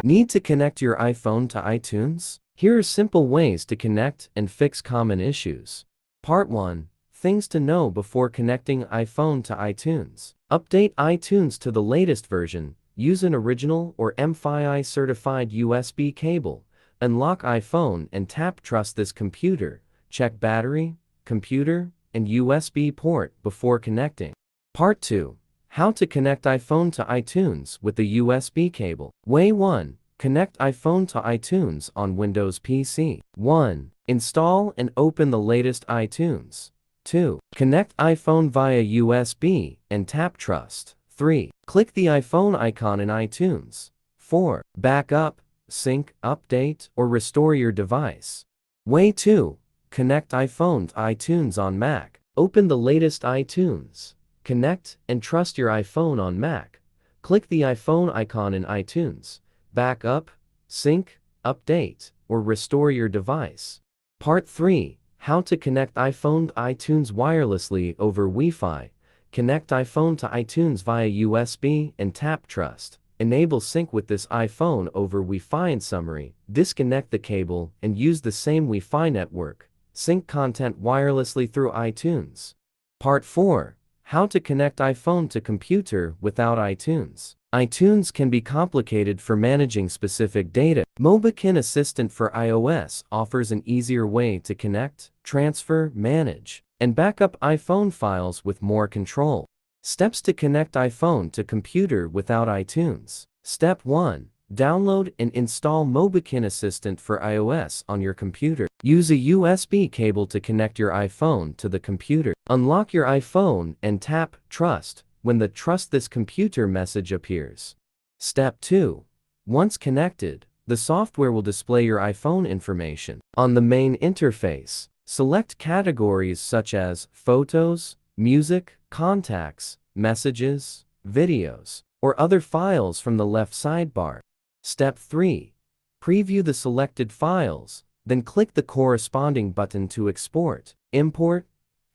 Need to connect your iPhone to iTunes? Here are simple ways to connect and fix common issues. Part 1. Things to know before connecting iPhone to iTunes. Update iTunes to the latest version. Use an original or MFI certified USB cable. Unlock iPhone and tap Trust this computer. Check battery, computer, and USB port before connecting. Part 2. How to connect iPhone to iTunes with the USB cable. Way 1. Connect iPhone to iTunes on Windows PC. 1. Install and open the latest iTunes. 2. Connect iPhone via USB and tap Trust. 3. Click the iPhone icon in iTunes. 4. Backup, sync, update, or restore your device. Way 2. Connect iPhone to iTunes on Mac. Open the latest iTunes. Connect and trust your iPhone on Mac. Click the iPhone icon in iTunes. Backup, sync, update, or restore your device. Part 3. How to connect iPhone to iTunes wirelessly over Wi-Fi. Connect iPhone to iTunes via USB and tap Trust. Enable sync with this iPhone over Wi-Fi. In summary, disconnect the cable and use the same Wi-Fi network. Sync content wirelessly through iTunes. Part 4. How to connect iPhone to computer without iTunes. iTunes can be complicated for managing specific data. Mobikin Assistant for iOS offers an easier way to connect, transfer, manage, and back up iPhone files with more control. Steps to connect iPhone to computer without iTunes. Step 1. Download and install Mobikin Assistant for iOS on your computer. Use a USB cable to connect your iPhone to the computer. Unlock your iPhone and tap Trust when the Trust this computer message appears. Step 2. Once connected, the software will display your iPhone information. On the main interface, select categories such as photos, music, contacts, messages, videos, or other files from the left sidebar. Step 3. Preview the selected files, then click the corresponding button to export, import,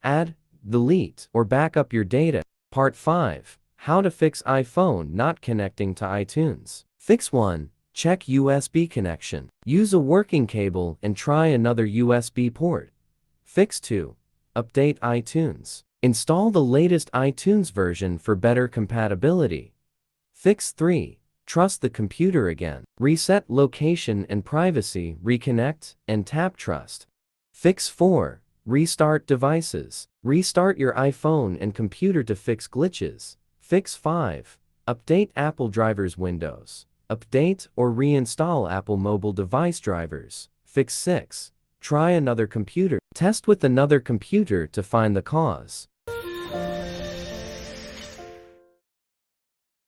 add, delete, or back up your data. Part 5. How to fix iPhone not connecting to iTunes. Fix 1. Check USB connection. Use a working cable and try another USB port. Fix 2. Update iTunes. Install the latest iTunes version for better compatibility. Fix 3. Trust the computer again. Reset location and privacy, reconnect, and tap Trust. Fix 4. Restart devices. Restart your iPhone and computer to fix glitches. Fix 5. Update Apple drivers Windows. Update or reinstall Apple mobile device drivers. Fix 6. Try another computer. Test with another computer to find the cause.